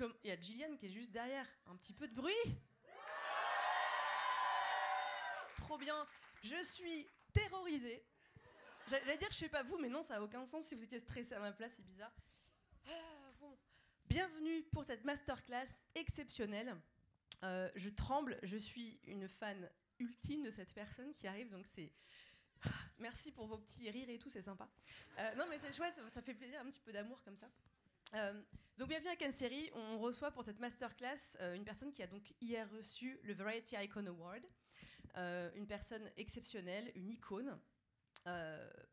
Il y a Gillian qui est juste derrière. Un petit peu de bruit. Trop bien. Je suis terrorisée. J'allais dire, je sais pas vous, mais non, ça n'a aucun sens si vous étiez stressé à ma place, c'est bizarre. Bon. Bienvenue pour cette masterclass exceptionnelle. Je tremble, je suis une fan ultime de cette personne qui arrive, donc c'est... Merci pour vos petits rires et tout, c'est sympa. Non mais c'est chouette, ça fait plaisir, un petit peu d'amour comme ça. Donc bienvenue à CANNESERIES, on reçoit pour cette masterclass une personne qui a donc hier reçu le Variety Icon Award, une personne exceptionnelle, une icône,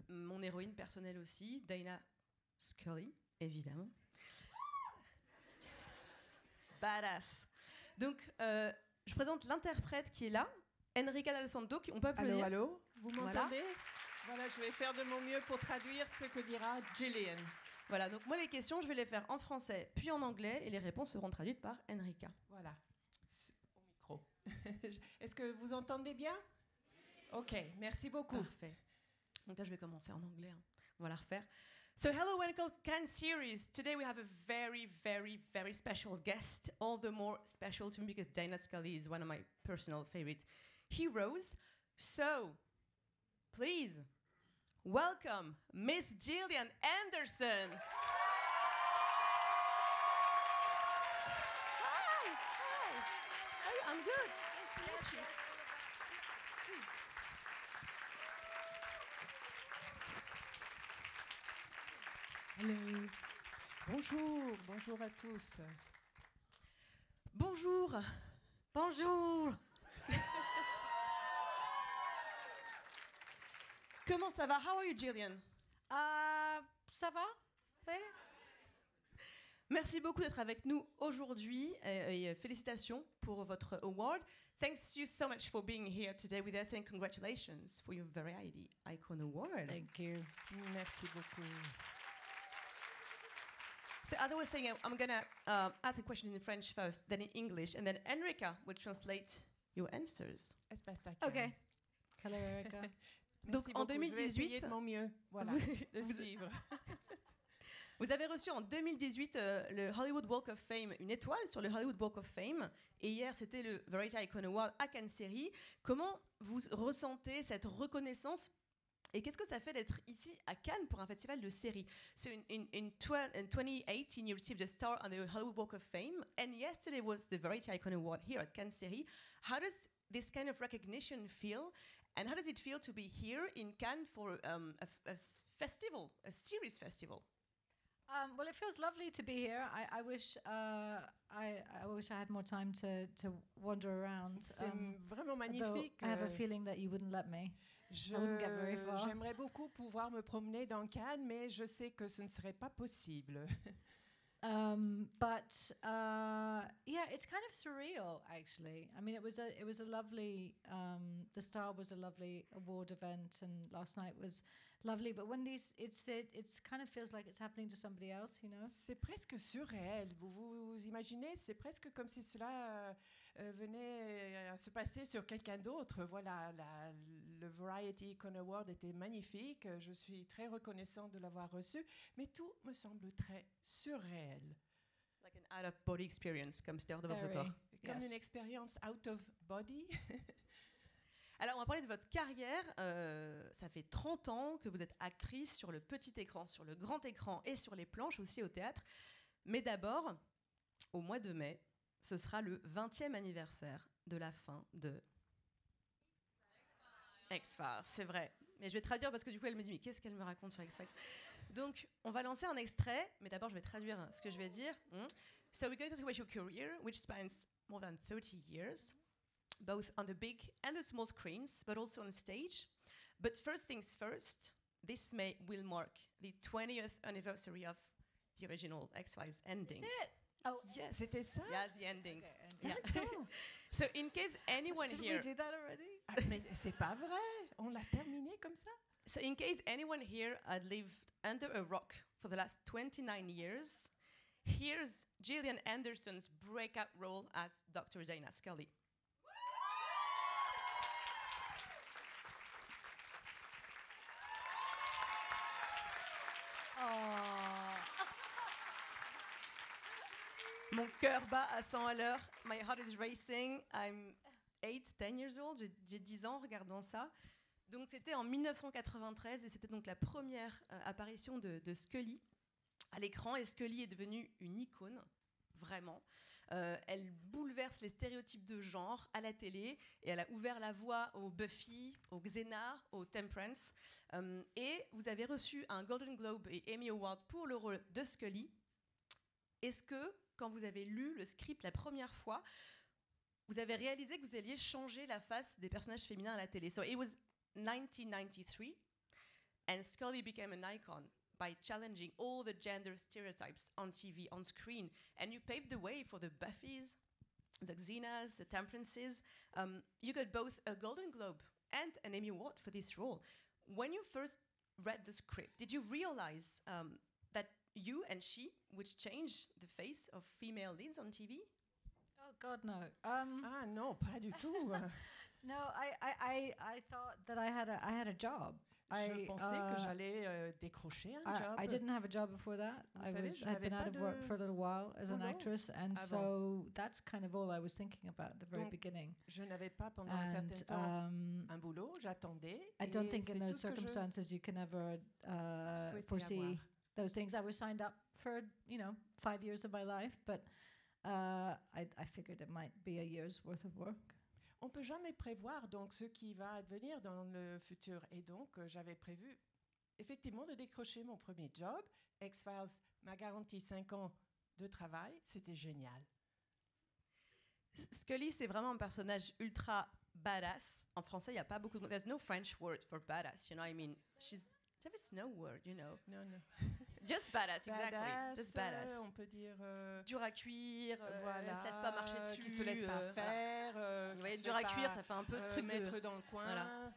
mon héroïne personnelle aussi, Dana Scully, évidemment. Yes. Badass. Donc je présente l'interprète qui est là, Enrica Dal Santo, on peut applaudir. Allô, allô, vous m'entendez? Voilà, je vais faire de mon mieux pour traduire ce que dira Gillian. Voilà, donc moi les questions, je vais les faire en français puis en anglais et les réponses seront traduites par Enrica. Voilà, au micro. Est-ce que vous entendez bien? Ok, merci beaucoup. Parfait. Donc là, je vais commencer en anglais. Hein. On va la refaire. So hello, welcome to CANNESERIES. Today we have a very, very, very special guest. All the more special to me because Dana Scully is one of my personal favorite heroes. So, please, welcome Miss Gillian Anderson. Hi, hi. I'm good. Nice to meet you. Please. Hello. Bonjour, bonjour à tous. Bonjour. Bonjour. Comment ça va? How are you, Gillian? Ça va? Ouais. Merci beaucoup d'être avec nous aujourd'hui et félicitations pour votre award. Thanks you so much for being here today with us and congratulations for your Variety Icon Award. Thank you. Merci beaucoup. So as I was saying, I'm going to ask a question in French first, then in English, and then Enrica will translate your answers. Ok. Hello, Erica. Donc en 2018, je vais essayer de mon mieux, voilà, de suivre. Vous avez reçu en 2018 le Hollywood Walk of Fame, une étoile sur le Hollywood Walk of Fame, et hier c'était le Variety Icon Award à CANNESERIES. Comment vous ressentez cette reconnaissance? Et qu'est-ce que ça fait d'être ici à Cannes pour un festival de séries? So in 2018, you received a star on the Hollywood Walk of Fame, and yesterday was the Variety Icon Award here at CANNESERIES. How does this kind of recognition feel, and how does it feel to be here in Cannes for a festival, a series festival? Well, it feels lovely to be here. I wish I wish I had more time to wander around. C'est vraiment magnifique. I have a feeling that you wouldn't let me. I wouldn't get very far. J'aimerais beaucoup pouvoir me promener dans Cannes, mais je sais que ce ne serait pas possible. But yeah, it's kind of surreal, actually. I mean, it was a lovely. The Star was a lovely award event, and last night was lovely. But when it's kind of feels like it's happening to somebody else, you know. C'est presque surréel. Vous imaginez, c'est presque comme si cela venait à se passer sur quelqu'un d'autre. Voilà, le Variety Icon Award était magnifique. Je suis très reconnaissant de l'avoir reçu, mais tout me semble très surréel. Like an out-of-body experience, comme c'était hors de votre corps. Comme une expérience out of body. Alors, on va parler de votre carrière. Ça fait 30 ans que vous êtes actrice sur le petit écran, sur le grand écran et sur les planches, aussi au théâtre. Mais d'abord, au mois de mai, ce sera le 20e anniversaire de la fin de X-Files, c'est vrai. Mais je vais traduire parce que du coup, elle me dit « Mais qu'est-ce qu'elle me raconte sur X-Files ?» Donc, on va lancer un extrait, mais d'abord, je vais traduire ce que je vais dire. So we're going to talk about your career, which spans more than 30 years, both on the big and the small screens, but also on stage. But first things first, this May will mark the 20th anniversary of the original X-Files ending. Is it? Oh, yes. C'était ça? Yeah, the ending. Okay, Yeah. So in case anyone Did here... we do that already? Mais c'est pas vrai. On l'a terminé comme ça? So in case anyone here had lived under a rock for the last 29 years, here's Gillian Anderson's breakout role as Dr. Dana Scully. Mon cœur bat à 100 à l'heure. My heart is racing. I'm 10 years old. J'ai 10 ans en regardant ça. Donc c'était en 1993 et c'était donc la première apparition de Scully à l'écran. Et Scully est devenue une icône, vraiment. Elle bouleverse les stéréotypes de genre à la télé et elle a ouvert la voie aux Buffy, aux Xena, aux Temperance. Et vous avez reçu un Golden Globe et Emmy Award pour le rôle de Scully. Est-ce que, quand vous avez lu le script la première fois, vous avez réalisé que vous alliez changer la face des personnages féminins à la télé? So it was 1993 and Scully became an icon by challenging all the gender stereotypes on TV, on screen. And you paved the way for the Buffys, the Xenas, the Temperances. You got both a Golden Globe and an Emmy Award for this role. When you first read the script, did you realize that you and she would change the face of female leads on TV? Oh God, no. Non, pas du tout. No, I thought that I had a job. Je pensais que j'allais décrocher un job. I didn't have a job before that. I'd been out of work for a little while as an actress, and so that's kind of all I was thinking about at the very beginning. Je n'avais pas pendant un certain temps un boulot, j'attendais. I don't think in those circumstances you can ever foresee those things. I was signed up for 5 years of my life, but I figured it might be a year's worth of work. On ne peut jamais prévoir donc ce qui va advenir dans le futur. Et donc, j'avais prévu effectivement de décrocher mon premier job. X-Files m'a garanti 5 ans de travail. C'était génial. Scully, c'est vraiment un personnage ultra badass. En français, il n'y a pas beaucoup de mots. There's no French word for badass, you know. I mean, there is no word, you know. Non. Just badass, exactly. Just badass. On peut dire dur à cuire, voilà, se laisse pas marcher dessus, qui se laisse pas faire, voilà. Dur à cuire, ça fait un peu de truc mettre dans le coin. Voilà.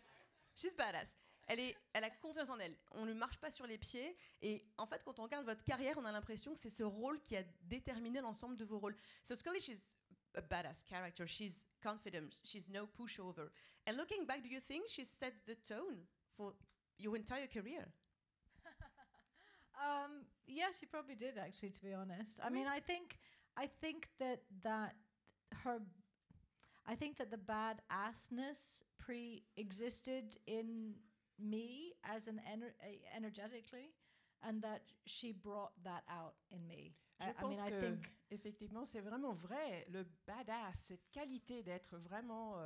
She's badass. Elle a confiance en elle. On ne marche pas sur les pieds. Et en fait, quand on regarde votre carrière, on a l'impression que c'est ce rôle qui a déterminé l'ensemble de vos rôles. So Scully, she's a badass character. She's confident. She's no pushover. And looking back, do you think she set the tone for your entire career? Yeah, she probably did, actually, to be honest. I mean, I think that the badassness pre-existed in me as an energetically, and that she brought that out in me. Je pense que effectivement, c'est vraiment vrai. Le badass, cette qualité d'être vraiment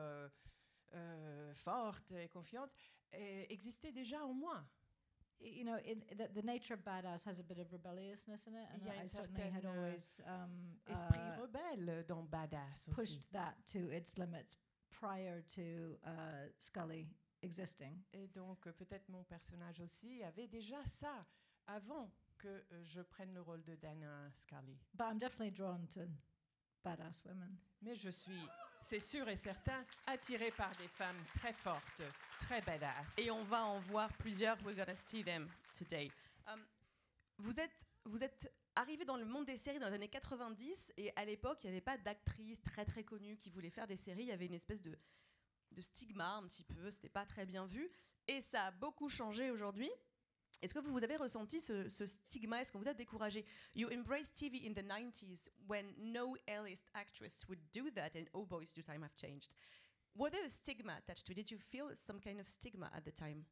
forte et confiante, existait déjà en moi. You know, the nature of badass has a bit of rebelliousness in it, and I certainly had always esprit rebelle dans badass aussi. Pushed that to its limits prior to Scully existing. Et donc peut-être mon personnage aussi avait déjà ça avant que je prenne le rôle de Dana Scully. But I'm definitely drawn to badass women. Mais je suis, c'est sûr et certain, attirée par des femmes très fortes, très badass. Et on va en voir plusieurs. We're gonna see them today. Vous êtes arrivé dans le monde des séries dans les années 90 et à l'époque, il n'y avait pas d'actrices très très connues qui voulaient faire des séries. Il y avait une espèce de stigma un petit peu. C'était pas très bien vu. Et ça a beaucoup changé aujourd'hui. Est-ce que vous avez ressenti ce stigma? Est-ce qu'on vous a découragé? You embraced TV in the 90s when no A-list actress would do that, and oh boys, do time have changed. Was there a stigma attached to it? Did you feel some kind of stigma at the time?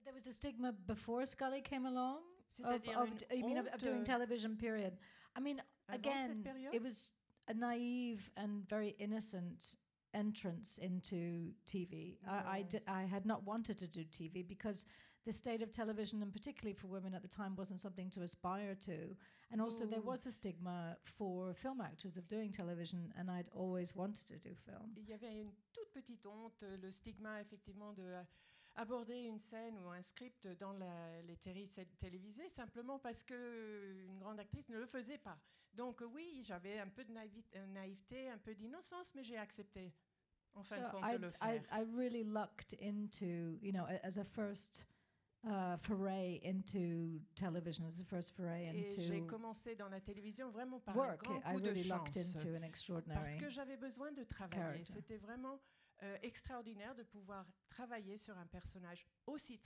There was a stigma before Scully came along? C'est-à-dire of doing television, period. I mean, again, it was a naive and very innocent entrance into TV. I had not wanted to do TV because the state of television, and particularly for women at the time, wasn't something to aspire to. And also there was a stigma for film actors of doing television, and I'd always wanted to do film. Il y avait une toute petite honte, le stigma effectivement de aborder une scène ou un script dans les séries télévisées simplement parce qu'une grande actrice ne le faisait pas. Donc oui, j'avais un peu de naïveté, un peu d'innocence, mais j'ai accepté en fin de compte de le faire. I really lucked into, as a first foray into television, as a first foray into. Et j'ai commencé dans la télévision vraiment par work. un grand coup de chance. Lucked into an extraordinary parce que j'avais besoin de travailler. Character. C'était vraiment extraordinaire de pouvoir travailler sur un personnage aussi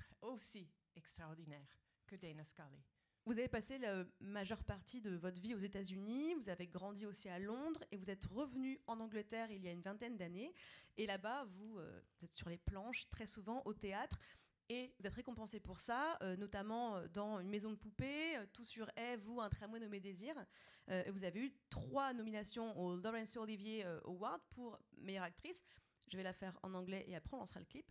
extraordinaire que Dana Scully. Vous avez passé la majeure partie de votre vie aux États-Unis, vous avez grandi aussi à Londres et vous êtes revenu en Angleterre il y a une vingtaine d'années. Et là-bas, vous êtes sur les planches très souvent au théâtre et vous êtes récompensé pour ça, notamment dans Une maison de poupée, Tout sur Ève ou Un tramway nommé Désir. Et vous avez eu 3 nominations au Laurence Olivier Award pour meilleure actrice. Je vais la faire en anglais et après on lancera le clip.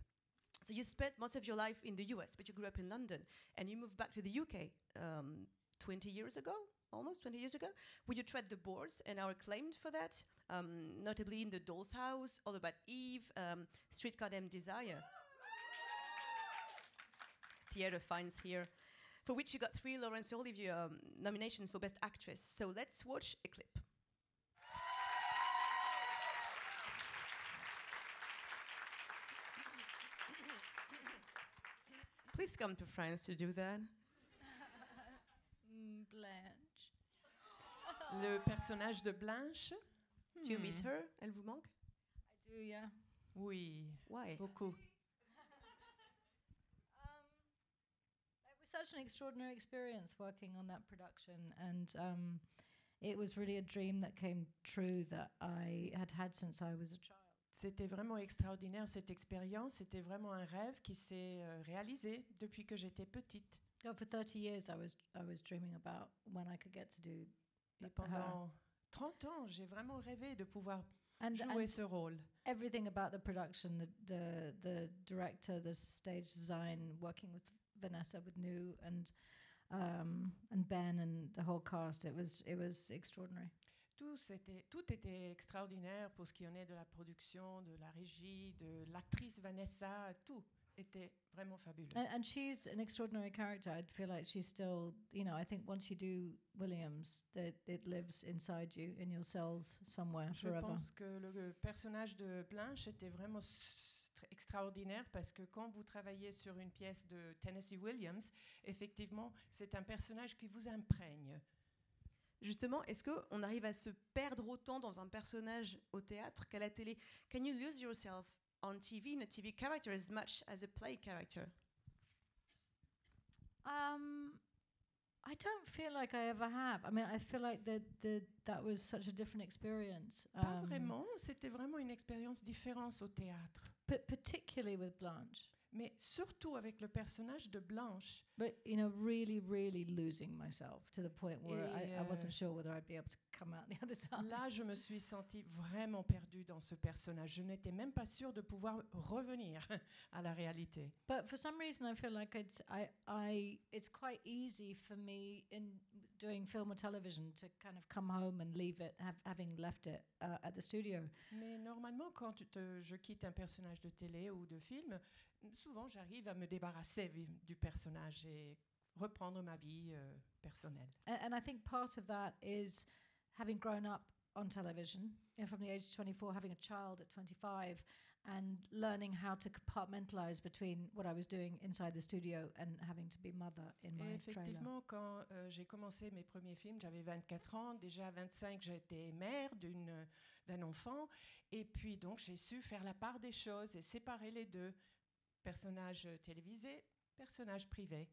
So you spent most of your life in the US, but you grew up in London, and you moved back to the UK 20 years ago, almost 20 years ago, where you tread the boards and are acclaimed for that, notably in The Doll's House, All About Eve, Streetcar Named Desire. Theatre finds here, for which you got 3 Laurence Olivier nominations for Best Actress. So let's watch a clip. Please come to France to do that. Blanche. Le personnage de Blanche. Do you miss her? Elle vous manque? I do, yeah. Oui, Why? beaucoup. It was such an extraordinary experience working on that production, and it was really a dream that came true that I had had since I was a child. C'était vraiment extraordinaire cette expérience. C'était vraiment un rêve qui s'est réalisé depuis que j'étais petite. Oh, for 30 years, I was dreaming about when I could get to do Et pendant 30 ans, j'ai vraiment rêvé de pouvoir jouer ce rôle. Everything about the production, the director, the stage design, working with Vanessa, with New, and Ben, and the whole cast. It was extraordinary. Tout était extraordinaire pour ce qui en est de la production, de la régie, de l'actrice Vanessa. Tout était vraiment fabuleux. And she's an extraordinary character. I feel like she's still, I think once you do Williams, it lives inside you, in your cells somewhere Je forever. pense que le personnage de Blanche était vraiment extraordinaire parce que quand vous travaillez sur une pièce de Tennessee Williams, effectivement, c'est un personnage qui vous imprègne. Justement, est-ce qu'on arrive à se perdre autant dans un personnage au théâtre qu'à la télé? Can you lose yourself on TV, in a TV character, as much as a play character? I don't feel like I ever have. I mean, I feel like that was such a different experience. Pas vraiment, c'était vraiment une expérience différente au théâtre. But particularly with Blanche. Mais surtout avec le personnage de Blanche. But, really, really losing myself to the point where I wasn't sure whether I'd be able to come out the other side. Là, je me suis sentie vraiment perdue dans ce personnage. Je n'étais même pas sûre de pouvoir revenir à la réalité. But for some reason, I feel like it's quite easy for me in doing film or television to kind of come home and leave it, having left it at the studio. Mais normalement, quand je quitte un personnage de télé ou de film, souvent j'arrive à me débarrasser du personnage et reprendre ma vie personnelle. And I think part of that is having grown up on television, from the age of 24, having a child at 25, and learning how to compartmentalize between what I was doing inside the studio and having to be mother in my effectivement, trailer. quand j'ai commencé mes premiers films, j'avais 24 ans. Déjà à 25, j'étais mère d'un enfant. Et puis donc, j'ai su faire la part des choses et séparer les deux. Personnage télévisé, personnage privé.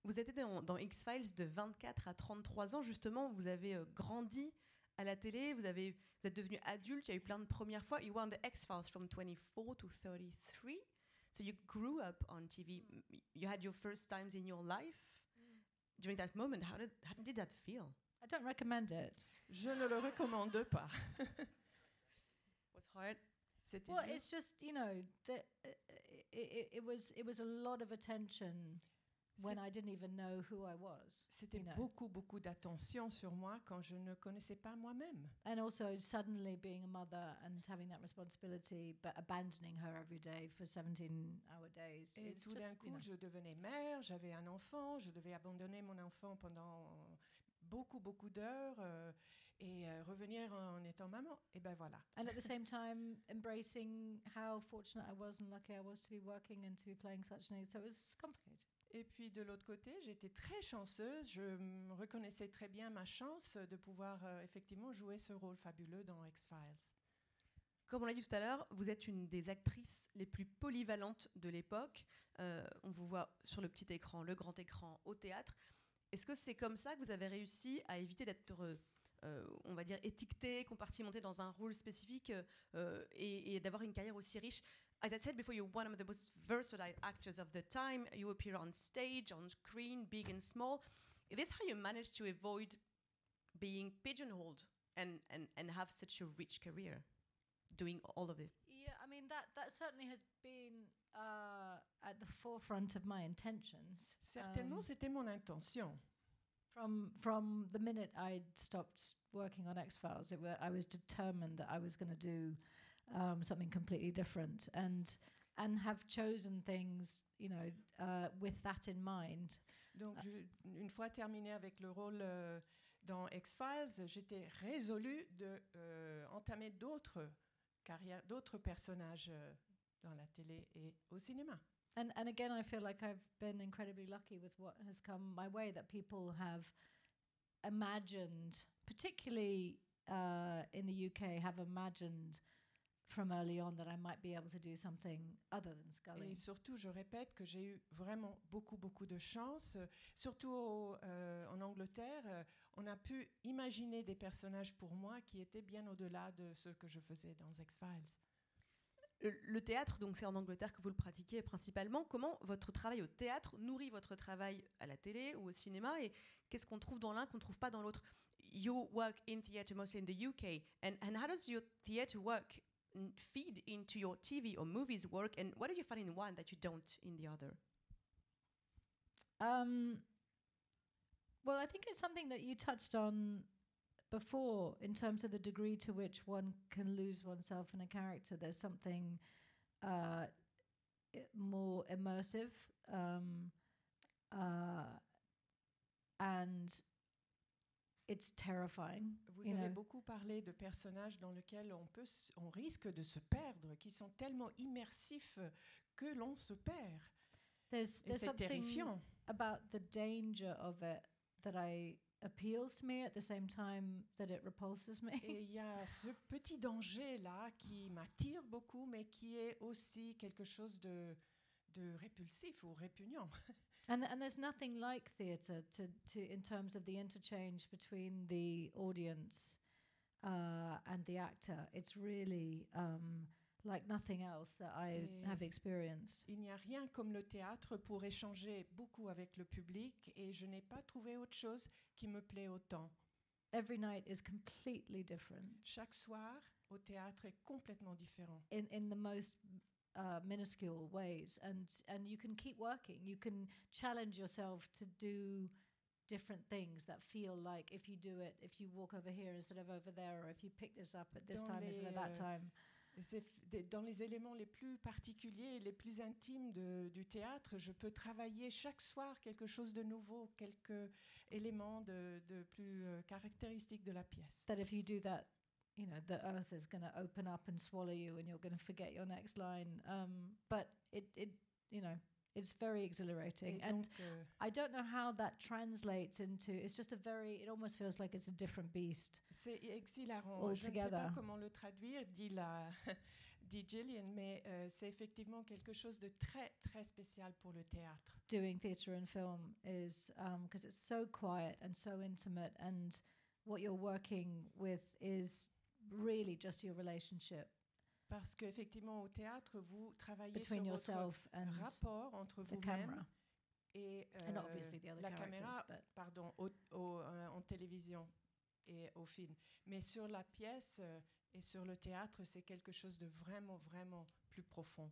Vous étiez dans X-Files de 24 à 33 ans, justement. Vous avez grandi à la télé, vous êtes devenu adulte, il y a eu plein de premières fois. You were on the X-Files from 24 to 33. So you grew up on TV. You had your first times in your life. During that moment, how did that feel? I don't recommend it. Je ne le recommande pas. Was hard. C'était Well, dur. it's just, it was a lot of attention when I didn't even know who I was. C'était beaucoup d'attention sur moi quand je ne connaissais pas moi-même. And also suddenly being a mother and having that responsibility, but abandoning her every day for 17-hour days. Et tout d'un coup, je devenais mère, j'avais un enfant, je devais abandonner mon enfant pendant beaucoup d'heures et revenir en étant maman. Et ben voilà. And at the same time, embracing how fortunate I was and lucky I was to be working and to be playing such an age. So it was complicated. Et puis de l'autre côté, j'étais très chanceuse. Je reconnaissais très bien ma chance de pouvoir effectivement jouer ce rôle fabuleux dans X-Files. Comme on l'a dit tout à l'heure, vous êtes une des actrices les plus polyvalentes de l'époque. On vous voit sur le petit écran, le grand écran, au théâtre. Est-ce que c'est comme ça que vous avez réussi à éviter d'être, on va dire, étiqueté, compartimenté dans un rôle spécifique et d'avoir une carrière aussi riche? As I said before, you're one of the most versatile actors of the time. You appear on stage, on screen, big and small. Is this how you managed to avoid being pigeonholed and have such a rich career, doing all of this? Yeah, I mean that certainly has been at the forefront of my intentions. Certainement, c'était mon intention. From the minute I stopped working on X-Files, I was determined that I was going to do something completely different, and have chosen things, you know, with that in mind. Donc, une fois terminé avec le rôle dans X-Files, j'étais résolue de entamer d'autres carrières, d'autres personnages dans la télé et au cinéma. And again, I feel like I've been incredibly lucky with what has come my way, that people have imagined, particularly in the UK, have imagined from early on that I might be able to do something other than Scully. Et surtout, je répète que j'ai eu vraiment beaucoup de chance. Surtout en Angleterre, on a pu imaginer des personnages pour moi qui étaient bien au-delà de ce que je faisais dans X-Files. Le théâtre, donc c'est en Angleterre que vous le pratiquez principalement. Comment votre travail au théâtre nourrit votre travail à la télé ou au cinéma, et qu'est-ce qu'on trouve dans l'un qu'on ne trouve pas dans l'autre? You work in theatre mostly in the UK, and how does your theatre work feed into your TV or movies work, and what do you find in one that you don't in the other? Well, I think it's something that you touched on before, in terms of the degree to which one can lose oneself in a character. There's something more immersive, and it's terrifying. Vous avez beaucoup parlé de personnages dans lesquels on risque de se perdre, qui sont tellement immersifs que l'on se perd. There's something terrifiant. About the danger of it that appeals to me at the same time that it repulses me. Et il y a ce petit danger-là qui m'attire beaucoup, mais qui est aussi quelque chose de répulsif ou répugnant. And there's nothing like theatre in terms of the interchange between the audience and the actor. It's really like nothing else that I have experienced. Il n'y a rien comme le théâtre pour échanger beaucoup avec le public, et je n'ai pas trouvé autre chose qui me plaît autant. Every night is completely different. Chaque soir au théâtre est complètement différent. In the most minuscule ways, and you can keep working. You can challenge yourself to do different things that feel like, if you do it, if you walk over here instead of over there, or if you pick this up at this time instead of that time. Dans les éléments les plus particuliers, les plus intimes du théâtre, je peux travailler chaque soir quelque chose de nouveau, quelques éléments de plus caractéristiques de la pièce. That if you do that, you know, the earth is going to open up and swallow you, and you're going to forget your next line. But it, you know, it's very exhilarating. And I don't know how that translates into. It's just it almost feels like it's a different beast. C'est exhilarant. Altogether. Je ne sais pas comment le traduire, dit Gillian, mais c'est effectivement quelque chose de très très spécial pour le théâtre. Doing theatre and film is because it's so quiet and so intimate, and what you're working with is really just your relationship. Parce qu'effectivement, au théâtre, vous travaillez Between sur votre rapport entre vous-même et la caméra, pardon, en télévision et au film. Mais sur la pièce et sur le théâtre, c'est quelque chose de vraiment, vraiment plus profond.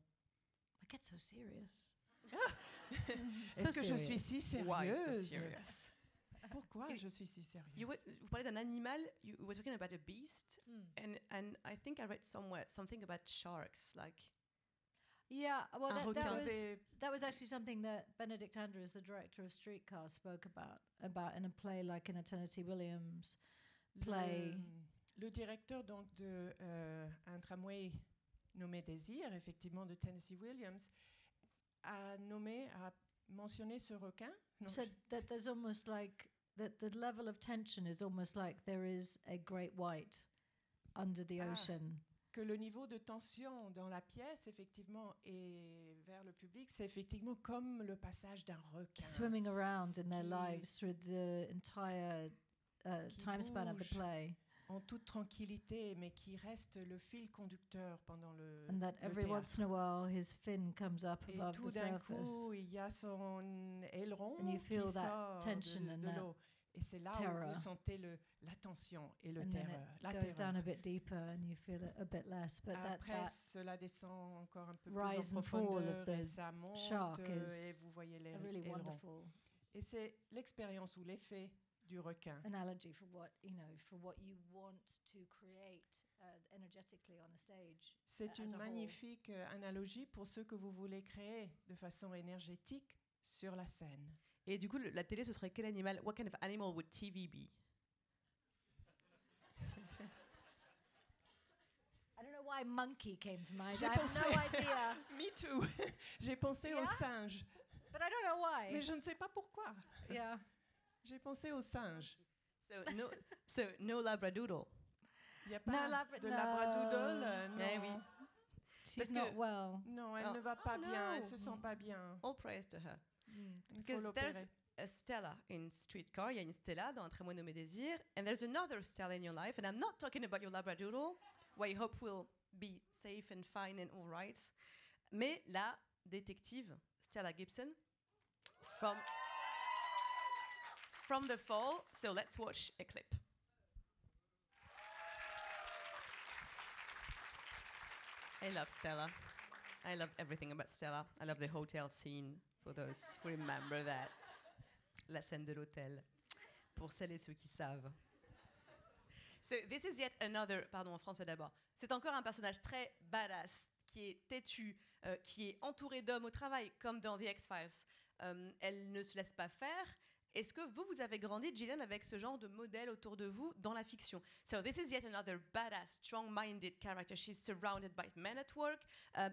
I get so serious. Est-ce que je suis si sérieuse? Why so serious? Pourquoi je suis si sérieuse? Vous parlez d'un animal. You were talking about a beast, and I think I read somewhere something about sharks, like. Yeah, well, that was actually something that Benedict Andrews, the director of Streetcar, spoke about in a play, like in a Tennessee Williams play. Le directeur donc de un tramway nommé Désir, effectivement de Tennessee Williams, a mentionné ce requin. Said that there's almost like that the level of tension is almost like there is a great white under the ocean. que le niveau de tension dans la pièce, effectivement, et vers le public, c'est effectivement comme le passage d'un requin swimming around in their qui- lives through the entire time span of the bouge. play, en toute tranquillité, mais qui reste le fil conducteur pendant le and that le every théâtre. once in a while his fin comes up Et above tout the d'un surface, coup, il y a son aileron And you qui feel that sort tension and de that l'eau. Et c'est là où terror. vous sentez la tension et le and then terreur, it la goes terreur. down a bit deeper, and you feel it a bit less. But Après, that cela descend encore un peu rise plus en and fall of profondeur et the ça monte shark et is vous voyez a really l'aileron. wonderful Et c'est l'expérience ou l'effet du requin. analogy for what you want to create energetically on a stage. C'est as une a whole. magnifique analogie pour ce que vous voulez créer de façon énergétique sur la scène. Et du coup, la télé, ce serait quel animal? What kind of animal would TV be? I don't know why monkey came to mind. J'ai I have pensé- no idea, Me too. J'ai pensé au Yeah? singe, but I don't know why. mais je ne sais pas pourquoi. Yeah. J'ai pensé au singe. So no labradoodle. Il n'y a No, pas de labradoodle. Eh Non. oui. She's Parce not que- well. Non, elle Oh. ne va pas Oh, bien. no. Elle se sent pas bien. All praise to her. Mm. Il faut Because there's l'opérer. a Stella in Streetcar. Il y a une Stella dans Un tramway nommé Désir. And there's another Stella in your life. And I'm not talking about your labradoodle, where you hope will be safe and fine and all right. Mais la détective Stella Gibson from the fall. So let's watch a clip. I love Stella. I loved everything about Stella. I love the hotel scene, for those who remember that. La scène de l'hôtel, pour celles et ceux qui savent. So this is yet another... Pardon, en français d'abord. C'est encore un personnage très badass, qui est têtu, qui est entouré d'hommes au travail, comme dans The X-Files. Elle ne se laisse pas faire. Est-ce que vous avez grandi, Gillian, avec ce genre de modèle autour de vous dans la fiction? So this is yet another badass, strong-minded character. She's surrounded by men at work.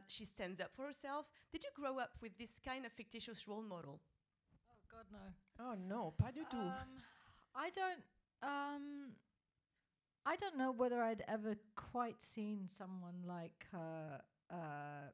She stands up for herself. Did you grow up with this kind of fictitious role model? Oh God, no. Oh non, pas du tout. I don't know whether I'd ever quite seen someone like her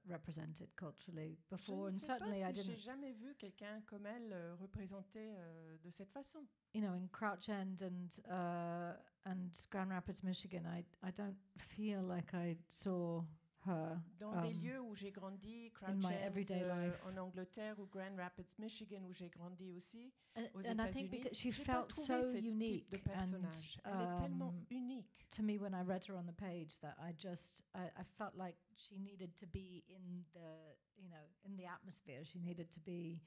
represented culturally Je before, ne and sais pas certainly I si j'ai didn't. jamais vu quelqu'un comme elle représenté de cette façon. You know, in Crouch End and Grand Rapids, Michigan, I don't feel like I saw her. Dans des lieux où j'ai grandi, Crouch my End, everyday life. en Angleterre, ou Grand Rapids, Michigan, où j'ai grandi aussi, aux And I think États-Unis, because she j'ai pas felt trouvé so ce type unique de personnage. Elle est tellement unique. to me when I read her on the page that I felt like she needed to be in the atmosphere. She needed to be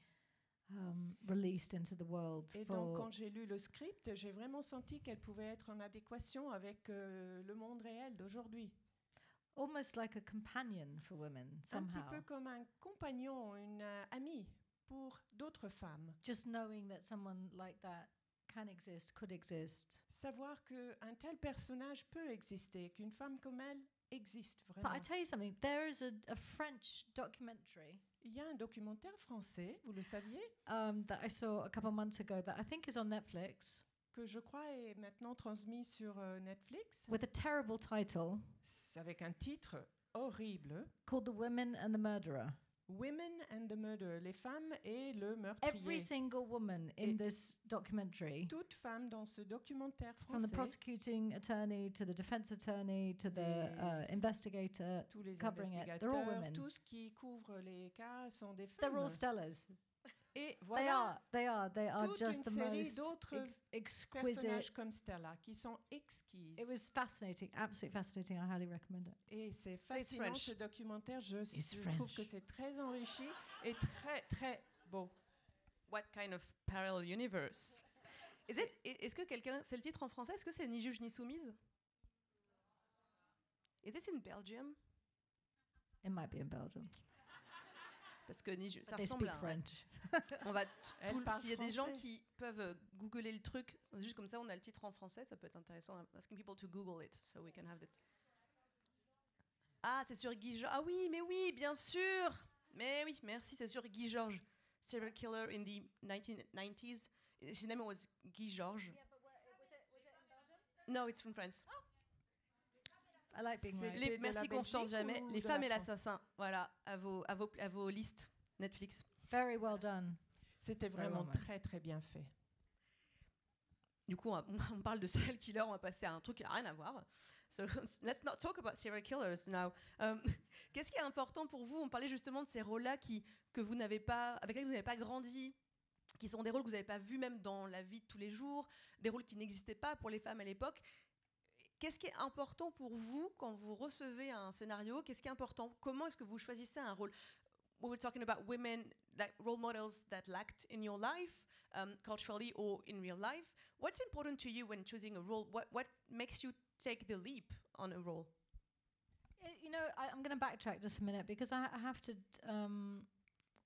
released into the world. Et donc, quand j'ai lu le script, j'ai vraiment senti qu'elle pouvait être en adéquation avec le monde réel d'aujourd'hui. Almost like a companion for women Un petit somehow. peu comme un compagnon, une amie pour d'autres femmes. Just knowing that someone like that can exist, could exist. Savoir qu'un tel personnage peut exister, qu'une femme comme elle existe But vraiment. I tell you something, there is a French documentary Il y a un documentaire français, vous le saviez, that I saw a couple months ago that I think is on Netflix que je crois est maintenant transmis sur Netflix, with a terrible title avec un titre horrible, called The Women and the Murderer. Women and the Murder, les femmes et le meurtrier. Every single woman in Et this documentary, toute femme dans ce documentaire from the français, prosecuting attorney to the defense attorney to the investigator, tous les covering it, they're all investigateurs, women. tout ce qui couvre les cas sont des They're femmes. all Stellas. Et voilà They are toute just une the série most d'autres exquisite. personnages comme Stella qui sont exquises. It was fascinating, absolutely fascinating. I highly recommend it. Et c'est So it's fascinant French. ce documentaire. Je It's trouve French. que c'est très enrichi et très très beau. What kind of parallel universe? Est-ce que quelqu'un... C'est le titre en français? Est-ce que c'est Ni juge ni soumise? Is this in Belgium? It might be in Belgium. Parce que ça They ressemble speak à... French. On va Elle parle s'il y a des gens français. qui peuvent googler le truc, juste comme ça on a le titre en français, ça peut être intéressant. I'm asking people to Google it, so we can have it. Ah, c'est sur Guy Georges. Ah oui, mais oui, bien sûr. Mais oui, merci, c'est sur Guy Georges. Serial killer in the 1990s. His name was Guy Georges. No, it's from France. I like being right. C'était de Merci la Constance Belgique Jamais. ou Les de femmes la et France? l'assassin. Voilà, à vos listes Netflix. Very well done. C'était vraiment très très bien fait. Du coup, on parle de serial killer, on va passer à un truc qui n'a rien à voir. So, let's not talk about serial killers now. Qu'est-ce qui est important pour vous? On parlait justement de ces rôles-là que vous n'avez pas, avec lesquels vous n'avez pas grandi, qui sont des rôles que vous n'avez pas vus même dans la vie de tous les jours, des rôles qui n'existaient pas pour les femmes à l'époque. Qu'est-ce qui est important pour vous quand vous recevez un scénario? Qu'est-ce qui est important? Comment est-ce que vous choisissez un rôle? We were talking about women, like role models that lacked in your life, culturally or in real life. What's important to you when choosing a role? What makes you take the leap on a role? You know, I'm going to backtrack just a minute because I have to.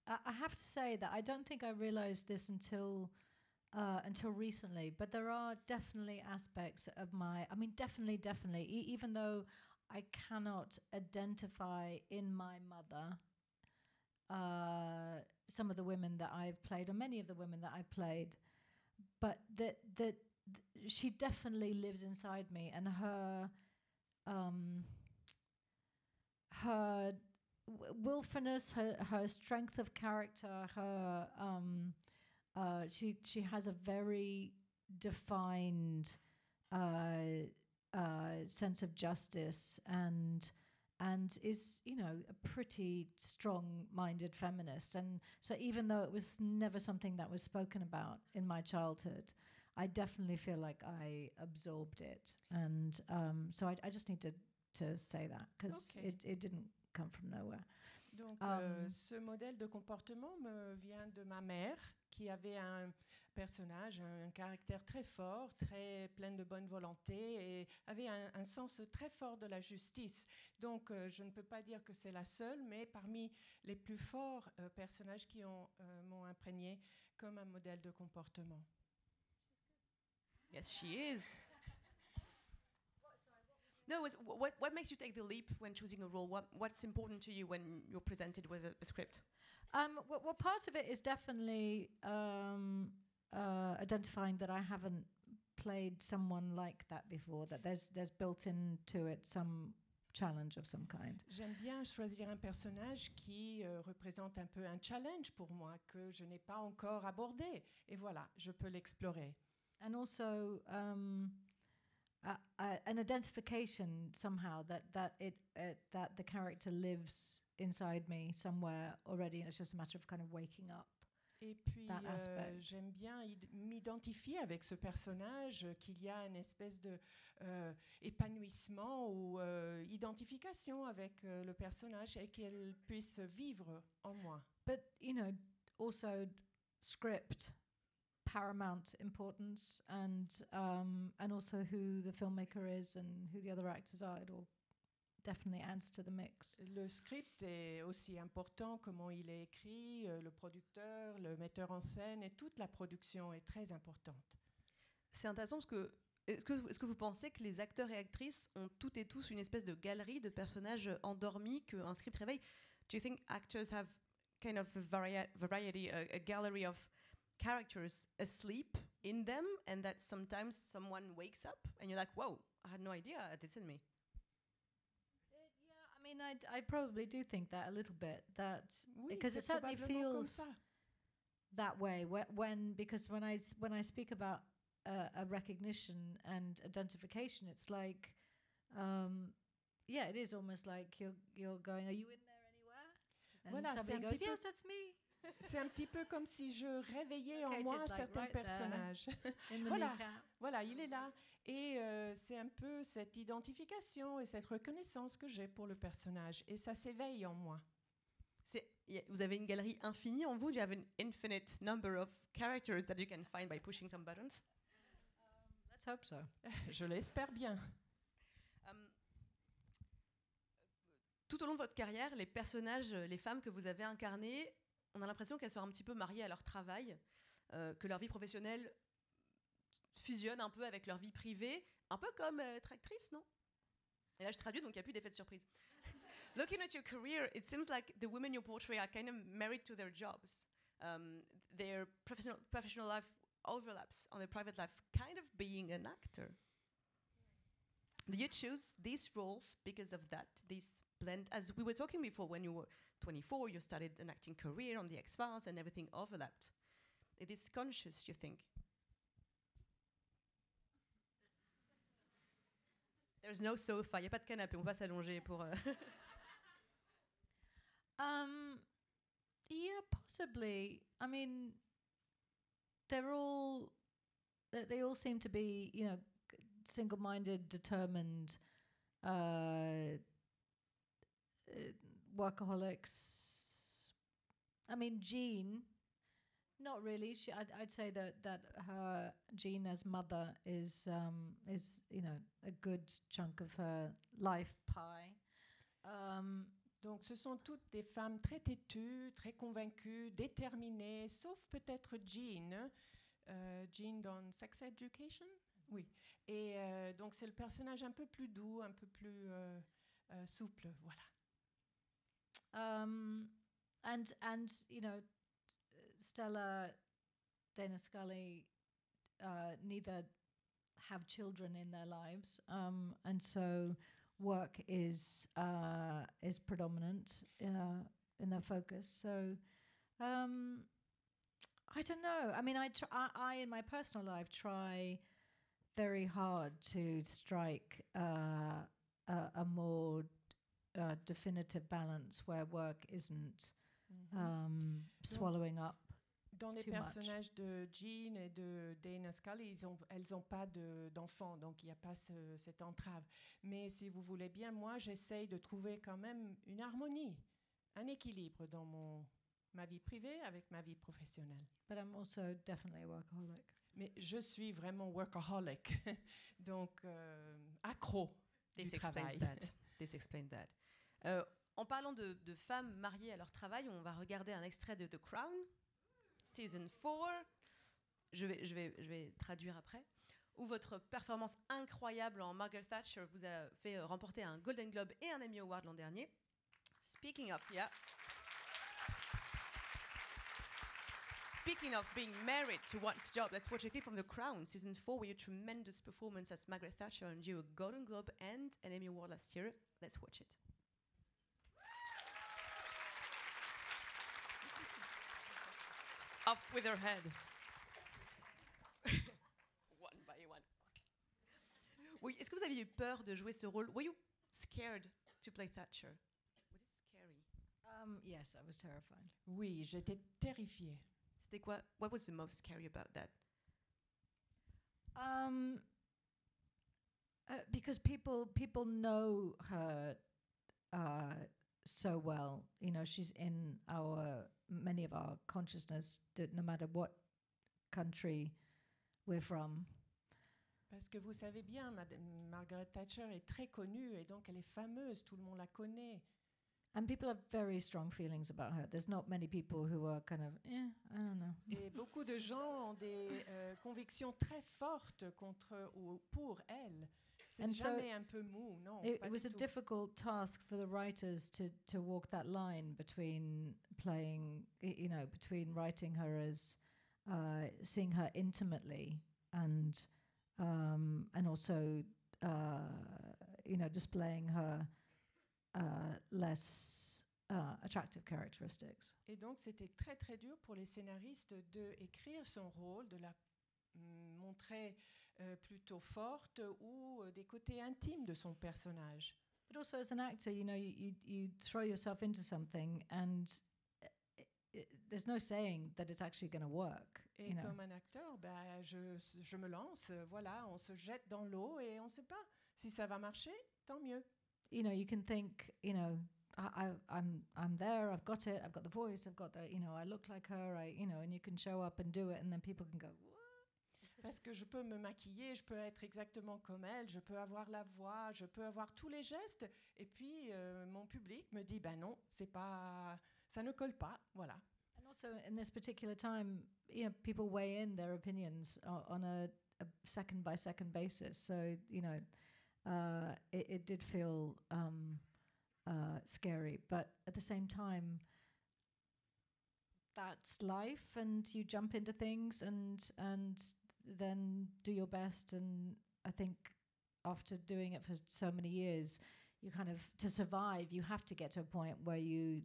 I have to say that I don't think I realised this until recently. But there are definitely aspects of my. I mean, definitely. Even though I cannot identify in my mother some of the women that I've played, or many of the women that I've played, but that she definitely lives inside me, and her willfulness, her strength of character, she has a very defined sense of justice and is, you know, a pretty strong-minded feminist. And so even though it was never something that was spoken about in my childhood, I definitely feel like I absorbed it. And so I just need to say that because it didn't come from nowhere. Donc, ce modèle de comportement me vient de ma mère, qui avait un personnage, un caractère très fort, très plein de bonne volonté et avait un sens très fort de la justice. Donc, je ne peux pas dire que c'est la seule, mais parmi les plus forts personnages qui m'ont imprégné comme un modèle de comportement. Yes, she is. No, what makes you take the leap when choosing a role? What's important to you when you're presented with a script? Well, part of it is definitely identifying that I haven't played someone like that before, that there's built into it some challenge of some kind. J'aime bien choisir un personnage qui représente un peu un challenge pour moi, que je n'ai pas encore abordé. Et voilà, je peux l'explorer. And also an identification somehow that the character lives inside me somewhere already, and it's just a matter of kind of waking up. Et puis, j'aime bien m'identifier avec ce personnage, qu'il y a une espèce de épanouissement ou identification avec le personnage et qu'elle puisse vivre en moi. But, you know, also script, paramount importance, and also who the filmmaker is and who the other actors are. It all definitely adds to the mix. Le script est aussi important, comment il est écrit, le producteur, le metteur en scène, et toute la production est très importante. C'est intéressant parce que est-ce que vous pensez que les acteurs et actrices ont toutes et tous une espèce de galerie de personnages endormis qu'un script réveille? Do you think actors have kind of a variety, a gallery of characters asleep in them, and that sometimes someone wakes up and you're like, whoa, I had no idea it's in me? I mean, I probably do think that a little bit, that Oui, because it certainly feels comme ça. that way because when I speak about a recognition and identification, it's like it is almost like you're going, are you in there anywhere? And Voilà, somebody goes, yes, that's me. C'est un petit peu comme si je réveillais en Located, moi like, certains right personnages. In the Voilà. kneecap. Voilà, il est là. Et c'est un peu cette identification et cette reconnaissance que j'ai pour le personnage. Et ça s'éveille en moi. Vous avez une galerie infinie en vous? Do you have an infinite number of characters that you can find by pushing some buttons? Let's hope so. Je l'espère bien. Tout au long de votre carrière, les personnages, les femmes que vous avez incarnées, on a l'impression qu'elles sont un petit peu mariées à leur travail, que leur vie professionnelle fusionne un peu avec leur vie privée, un peu comme être actrice, non? Et là, je traduis, donc il n'y a plus d'effet de surprise. Looking at your career, it seems like the women you portray are kind of married to their jobs. Their professional life overlaps on their private life, kind of being an actor. Do you choose these roles because of that, this blend? As we were talking before, when you were 24, you started an acting career on the X-Files and everything overlapped. It is conscious, you think? There's no sofa, il n'y a pas de canapé, on va s'allonger pour... Yeah, possibly. I mean, they all seem to be, you know, single-minded, determined, workaholics. I mean, Jean, not really. I'd say that her Jean as mother is you know, a good chunk of her life pie. Donc, ce sont toutes des femmes très têtues, très convaincues, déterminées, sauf peut-être Jean. Jean dans Sex Education. Oui. Et donc, c'est le personnage un peu plus doux, un peu plus souple. Voilà. And you know, Stella, Dana Scully, neither have children in their lives, and so work is predominant in their focus. So I don't know. I mean, I in my personal life try very hard to strike a more definitive balance where work isn't swallowing up. Dans les personnages de Jean et de Dana Scully, elles n'ont pas d'enfants, donc il n'y a pas cette entrave. Mais si vous voulez bien, moi, j'essaye de trouver quand même une harmonie, un équilibre dans ma vie privée avec ma vie professionnelle. But I'm also definitely a workaholic. Mais je suis vraiment workaholic, donc accro du travail. This explains that. En parlant de femmes mariées à leur travail, on va regarder un extrait de The Crown, Season 4, je vais traduire après, où votre performance incroyable en Margaret Thatcher vous a fait remporter un Golden Globe et un Emmy Award l'an dernier. Speaking of being married to one's job, let's watch a clip from The Crown, Season 4, with your tremendous performance as Margaret Thatcher earned you a Golden Globe and an Emmy Award last year. Let's watch it. Off with their heads. One by one. Oui, est-ce que vous aviez eu peur de jouer ce rôle? Were you scared to play Thatcher? Was it scary? Yes, I was terrified. Oui, j'étais terrifiée. C'était quoi? What was the most scary about that? Because people know her so well. You know, she's in many of our consciousness, no matter what country we're from. Parce que vous savez bien, Margaret Thatcher est très connue et donc elle est fameuse, tout le monde la connaît. And people have very strong feelings about her. There's not many people who are kind of, I don't know. Et beaucoup de gens ont des convictions très fortes contre ou pour elle. C'est jamais un peu mou, non. It was a difficult task for the writers to walk that line between playing, you know, between writing her as, seeing her intimately and also, you know, displaying her less attractive characteristics. Et donc c'était très très dur pour les scénaristes d'écrire son rôle, de la montrer plutôt forte ou des côtés intimes de son personnage. But also as an actor, you know, you throw yourself into something and there's no saying that it's actually going to work. Et comme un acteur, je me lance, voilà, on se jette dans l'eau et on ne sait pas si ça va marcher, tant mieux. You know, you can think, you know, I'm there, I've got it, I've got the voice, I've got the, you know, I look like her, you know, and you can show up and do it, and then people can go, what? Parce que je peux me maquiller, je peux être exactement comme elle, je peux avoir la voix, je peux avoir tous les gestes, et puis mon public me dit, ben non, c'est pas, ça ne colle pas, voilà. And also in this particular time, you know, people weigh in their opinions on a second by second basis. So, you know, it did feel scary, but at the same time, that's life, and you jump into things and then do your best. And I think after doing it for so many years, you kind of, to survive, you have to get to a point where you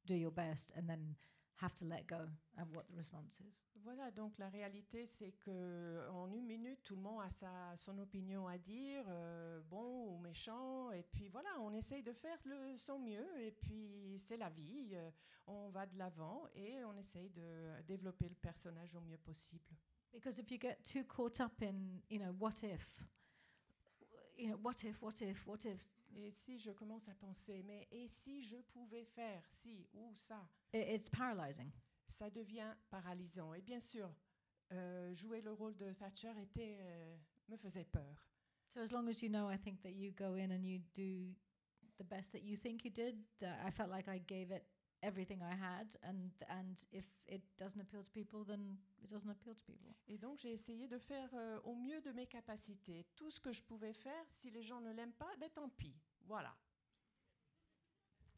do your best and then have to let go of what the response is. Voilà, donc la réalité, c'est qu'en une minute, tout le monde a son opinion à dire, bon ou méchant, et puis voilà, on essaye de faire son mieux, et puis c'est la vie, on va de l'avant, et on essaye de développer le personnage au mieux possible. Because if you get too caught up in, what if, what if. Et si je commence à penser, mais et si je pouvais faire ci ou ça, It's paralyzing. ça devient paralysant. Et bien sûr, jouer le rôle de Thatcher me faisait peur. So as long as you know, I think that you go in and you do the best that you think you did. I felt like I gave it everything I had, and if it doesn't appeal to people, then it doesn't appeal to people. Et donc j'ai essayé de faire au mieux de mes capacités. Tout ce que je pouvais faire, si les gens ne l'aiment pas, ben tant pis. Voilà.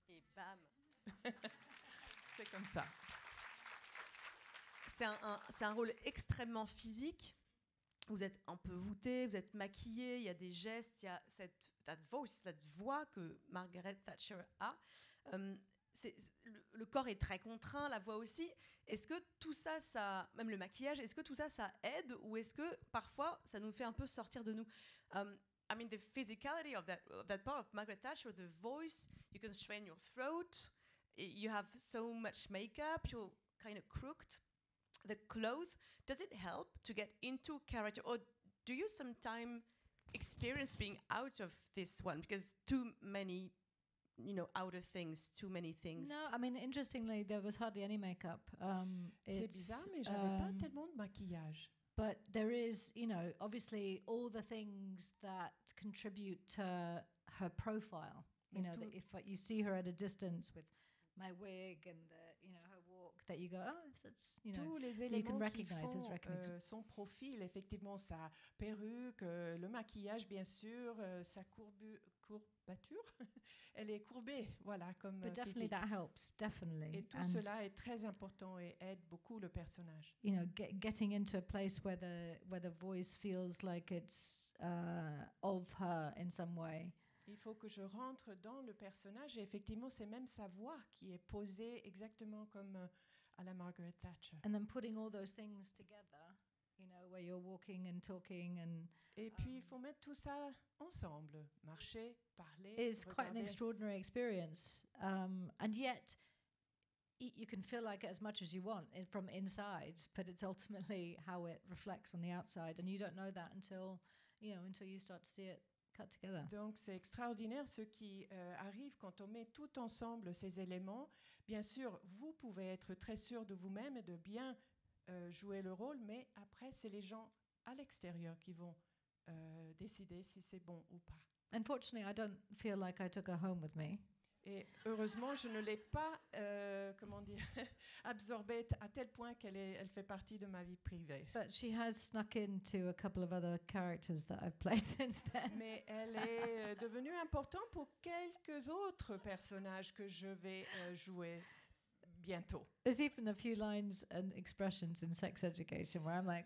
Et bam. C'est comme ça. C'est un rôle extrêmement physique. Vous êtes un peu voûté, vous êtes maquillé, il y a des gestes, il y a cette voix que Margaret Thatcher a. Le corps est très contraint, la voix aussi. Est-ce que tout ça, même le maquillage, est-ce que tout ça, ça aide, ou est-ce que parfois ça nous fait un peu sortir de nous? I mean, the physicality of that part of Margaret Thatcher, the voice, you can strain your throat, you have so much makeup, you're kind of crooked. The clothes, does it help to get into character, or do you sometimes experience being out of this one because too many, outer things, too many things? No, I mean, interestingly, there was hardly any makeup. C'est bizarre, mais j'avais pas tellement de maquillage. But there is, obviously all the things that contribute to her profile. That if you see her at a distance with my wig and her walk, that you go, oh, that's, tous les you can éléments qui recognize as font recognition. son profil, effectivement, sa perruque, le maquillage, bien sûr, sa courbature, elle est courbée, voilà, comme But definitely physique. that helps, definitely. Et tout cela est très important et aide beaucoup le personnage. Getting into a place where the voice feels like it's of her in some way. Il faut que je rentre dans le personnage et effectivement, c'est même sa voix qui est posée exactement comme à la Margaret Thatcher. And then putting all those things together, where you're walking and talking and... Et puis, il faut mettre tout ça ensemble, marcher, parler, It's quite an regarder. extraordinary experience. And yet, you can feel like it as much as you want from inside, but it's ultimately how it reflects on the outside. And you don't know that until you start to see it cut together. Donc, c'est extraordinaire ce qui arrive quand on met tout ensemble ces éléments. Bien sûr, vous pouvez être très sûr de vous-même et de bien jouer le rôle, mais après, c'est les gens à l'extérieur qui vont décider si c'est bon ou pas. Unfortunately, I don't feel like I took her home with me. Et heureusement, je ne l'ai pas, absorbée à tel point elle fait partie de ma vie privée. But she has snuck into a couple of other characters that I've played since then. Mais elle est devenue importante pour quelques autres personnages que je vais jouer bientôt. There's even a few lines and expressions in Sex Education where I'm like,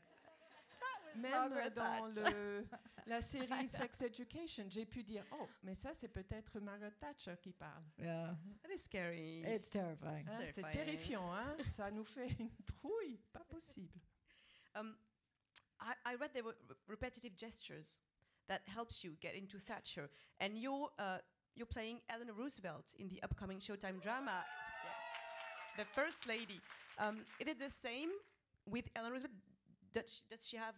Même Margaret dans Thatcher. la série Sex Education, j'ai pu dire « Oh, mais ça, c'est peut-être Margaret Thatcher qui parle. » yeah, That is scary. it's terrifying. Hein, c'est Terrifying. terrifiant, hein? Ça nous fait une trouille, pas possible. I read there were repetitive gestures that helps you get into Thatcher, and you're playing Eleanor Roosevelt in the upcoming Showtime drama. Yes, The First Lady. Is it the same with Eleanor Roosevelt? Does she have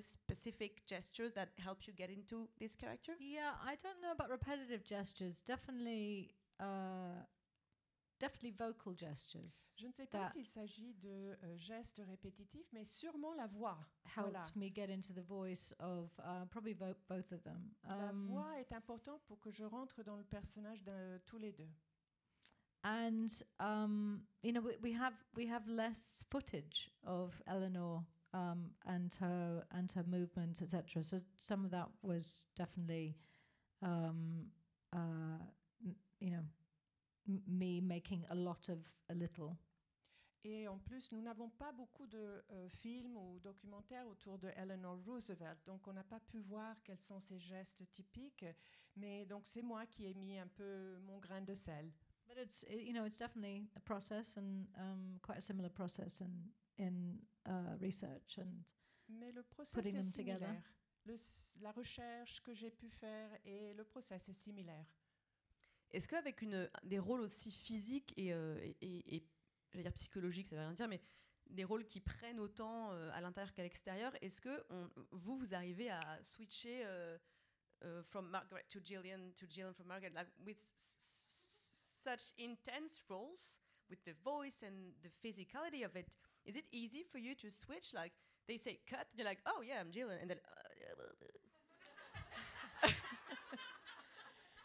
specific gestures that help you get into this character? Yeah, I don't know about repetitive gestures. Definitely vocal gestures. Je ne sais pas s'il s'agit de gestes répétitifs, mais sûrement la voix. Helped Voilà. me get into the voice of probably both of them. La voix est importante pour que je rentre dans le personnage de tous les deux. And we have less footage of Eleanor and her movements, etc. So some of that was definitely me making a lot of a little. Et en plus, nous n'avons pas beaucoup de films ou documentaires autour de Eleanor Roosevelt, donc on n'a pas pu voir quels sont ses gestes typiques. Mais donc c'est moi qui ai mis un peu mon grain de sel. But it's definitely a process and quite a similar process in research and Mais le process putting est them together. similaire. La recherche que j'ai pu faire et le process est similaire. Est-ce qu'avec des rôles aussi physiques et j'allais dire psychologiques, ça ne veut rien dire, mais des rôles qui prennent autant à l'intérieur qu'à l'extérieur, est-ce que vous arrivez à switcher from Margaret to Gillian from Margaret, like with such intense roles, with the voice and the physicality of it? Is it easy for you to switch? Like they say cut, you're like, oh yeah, I'm Gillian, and then.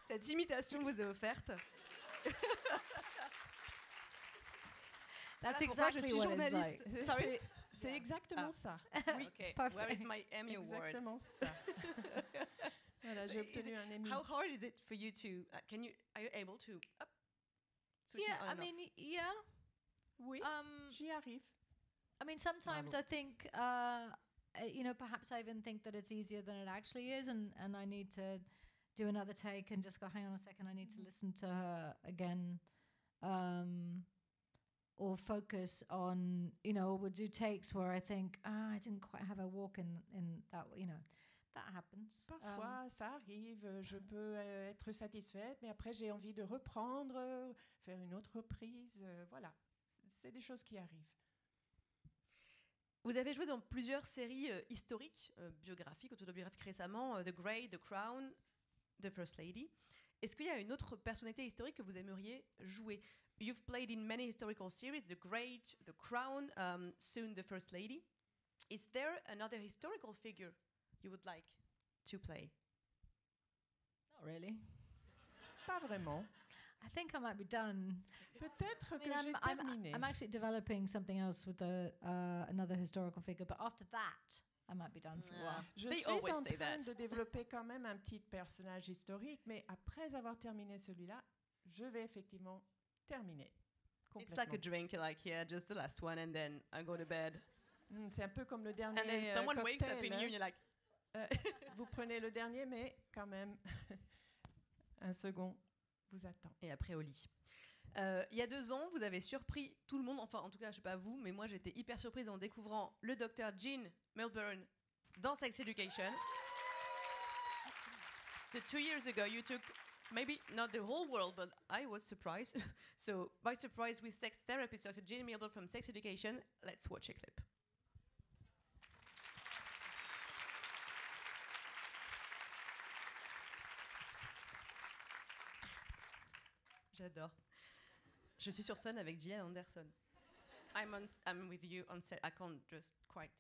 Cette imitation vous est offerte. That's Voilà pourquoi exactly je suis what journaliste. it's like. Sorry. C'est exactement ça. Oui, Okay. Perfect. Where is my Emmy Award? exactement ça. Voilà, j'ai obtenu un Emmy. How hard is it for you to? Are you able to switch it Yeah, on I and mean, off? yeah. Oui, j'y arrive. I mean, sometimes Bravo. I think, perhaps I even think that it's easier than it actually is, and I need to do another take and just go, hang on a second, I need to listen to her again, or focus on, we'll do takes where I think, I didn't quite have a walk in that, that happens. Parfois, ça arrive, je peux être satisfaite, mais après j'ai envie de reprendre, faire une autre reprise, voilà. C'est des choses qui arrivent. Vous avez joué dans plusieurs séries historiques, biographiques, autobiographiques récemment, The Grey, The Crown, The First Lady. Est-ce qu'il y a une autre personnalité historique que vous aimeriez jouer? You've played in many historical series, The Great, The Crown, soon The First Lady. Is there another historical figure you would like to play? Not really. Pas vraiment. I think I might be done. Peut-être que I j'ai mean, terminé. I'm actually developing something else with another historical figure, but after that, I might be done for a while. Je They suis always en say train that. de développer quand même un petit personnage historique, mais après avoir terminé celui-là, je vais effectivement terminer. It's like a Complètement. drink, you're like, yeah, just the last one, and then I go to bed. C'est un peu comme le dernier And then someone wakes up cocktail, in you, hein. and you're like, Vous prenez le dernier, mais quand même, un second vous attend. et après au lit. Il y a 2 ans, vous avez surpris tout le monde, enfin en tout cas, je sais pas vous, mais moi j'étais hyper surprise en découvrant le Dr Jean Milburn dans Sex Education. So 2 years ago, you took maybe not the whole world, but I was surprised. So by surprise with sex therapist Dr Jean Milburn from Sex Education, let's watch a clip. J'adore. Je suis sur scène avec Gillian Anderson. I'm with you on set. I can't just quite,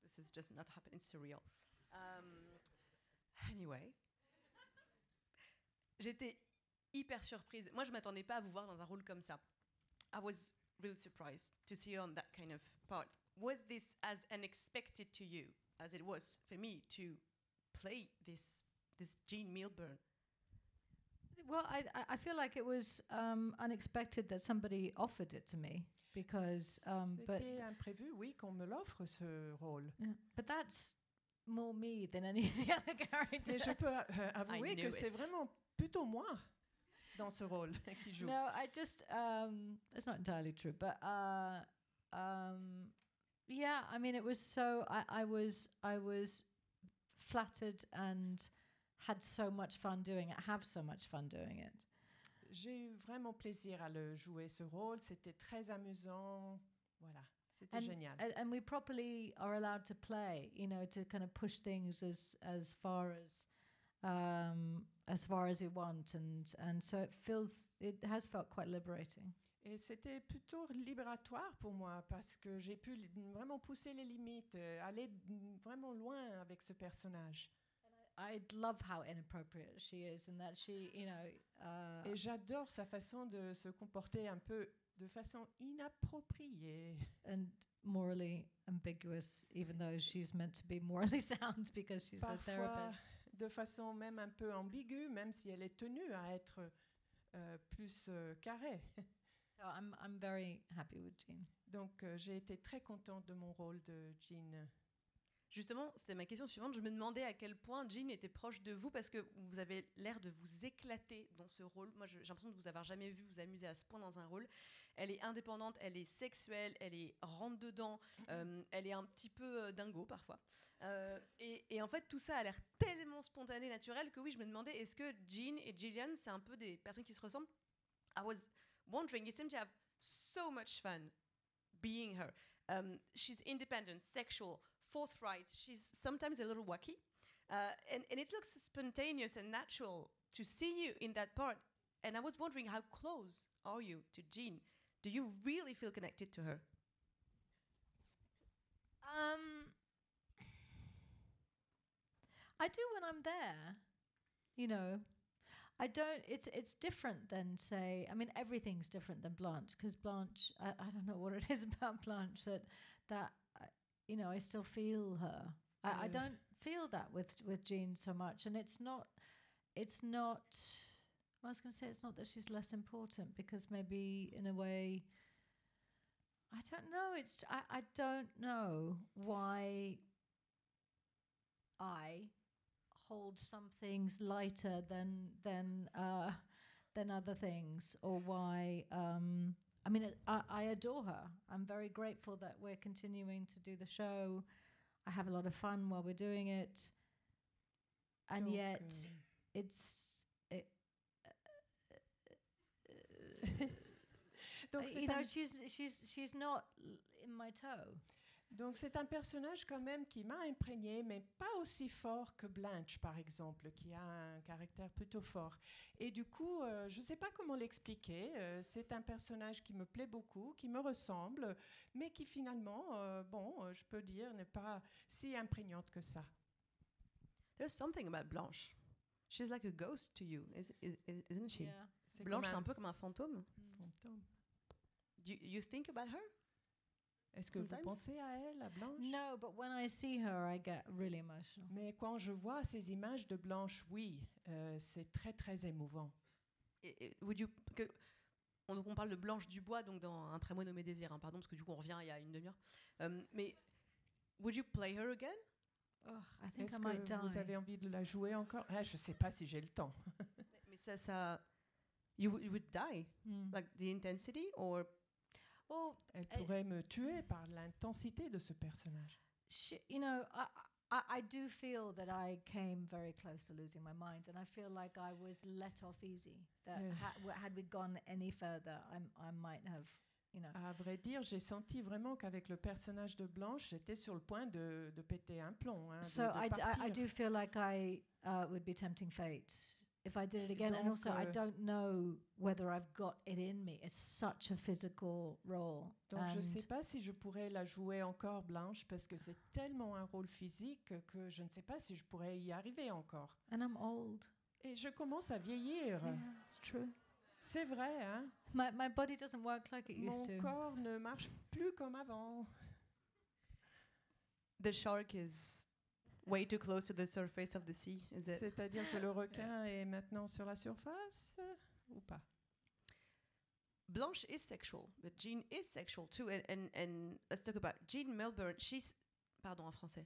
this is just not happening. It's surreal. Anyway. J'étais hyper surprise. Moi, je m'attendais pas à vous voir dans un rôle comme ça. I was really surprised to see you on that kind of part. Was this as unexpected to you as it was for me to play this Jean Milburn? Well, I feel like it was unexpected that somebody offered it to me because, but C'était imprévu, oui, qu'on me l'offre ce rôle. but that's more me than any of the other characters. Mais je peux avouer I que knew c'est it. vraiment plutôt moi dans ce rôle qui joue. No, I just that's not entirely true, but yeah, I mean, it was so I was flattered and had so much fun doing it. Have so much fun doing it. J'ai eu vraiment plaisir à le jouer ce rôle, c'était très amusant, voilà, c'était génial. And we properly are allowed to play, to kind of push things as far as we want, and so it has felt quite liberating. Et c'était plutôt libératoire pour moi parce que j'ai pu vraiment pousser les limites, aller vraiment loin avec ce personnage. I love how inappropriate she is, and that she, Et j'adore sa façon de se comporter un peu de façon inappropriée. and morally ambiguous, even though she's meant to be morally sound because she's a Parfois therapist. de façon même un peu ambiguë, même si elle est tenue à être plus carrée. So I'm very happy with Jean. Donc j'ai été très contente de mon rôle de Jean. Justement, c'était ma question suivante. Je me demandais à quel point Jean était proche de vous parce que vous avez l'air de vous éclater dans ce rôle. Moi, j'ai l'impression de vous avoir jamais vu vous amuser à ce point dans un rôle. Elle est indépendante, elle est sexuelle, elle est rentre dedans, elle est un petit peu dingo parfois. Et en fait, tout ça a l'air tellement spontané, naturel que oui, je me demandais, est-ce que Jean et Gillian, c'est un peu des personnes qui se ressemblent? I was wondering, you seem to have so much fun being her. She's independent, sexual, forthright. She's sometimes a little wacky. And it looks spontaneous and natural to see you in that part. And I was wondering, how close are you to Jean? Do you really feel connected to her? I do when I'm there, you know. I don't. It's different than, say. I mean, everything's different than Blanche, because Blanche. I don't know what it is about Blanche that you know, I still feel her. I don't feel that with Jean so much, and it's not. I was going to say it's not that she's less important, because maybe in a way. I don't know. I don't know why I hold some things lighter than other things, or why. I mean, I adore her. I'm very grateful that we're continuing to do the show. I have a lot of fun while we're doing it, and yet it's. Donc you know, she's not in my toe. Donc c'est un personnage quand même qui m'a imprégnée, mais pas aussi fort que Blanche, par exemple, qui a un caractère plutôt fort. Et du coup, je ne sais pas comment l'expliquer. C'est un personnage qui me plaît beaucoup, qui me ressemble, mais qui finalement, je peux dire, n'est pas si imprégnante que ça. There's something about Blanche. She's like a ghost to you, isn't she? Yeah. Blanche, c'est un peu comme un fantôme. Fantôme. You think about her? Est-ce que Sometimes. vous pensez à elle, à Blanche? No, but when I see her, I get really emotional. Mais quand je vois ces images de Blanche, oui, c'est très très émouvant. On parle de Blanche Dubois, donc dans Un tramway nommé Désir, hein, pardon, parce que du coup on revient il y a une demi-heure. Mais would you play her again? Oh, I think Est-ce I might que vous die. avez envie de la jouer encore? Je ne sais pas si j'ai le temps. Mais ça you would die, like the intensity, or Well, Elle pourrait me tuer par l'intensité de ce personnage. you know, I do feel that I came very close to losing my mind, and I feel like I was let off easy. That had we gone any further, I might have, you know. À vrai dire, j'ai senti vraiment qu'avec le personnage de Blanche, j'étais sur le point de péter un plomb. So de partir. I do feel like I would be tempting fate if I did it again. And Donc, also, I don't know whether I've got it in me. It's such a physical role. Donc je ne sais pas si je pourrais la jouer encore, Blanche, parce que c'est tellement un rôle physique que je ne sais pas si je pourrais y arriver encore. And I'm old. Et je commence à vieillir. Yeah, it's true. C'est vrai, hein? My body doesn't work like it used Mon to. corps ne marche plus comme avant. the shark is way too close to the surface of the sea, is it? C'est-à-dire que le requin est maintenant sur la surface ou pas? Blanche is sexual, but Jean is sexual too. And let's talk about Jean Milburn. Pardon, en français.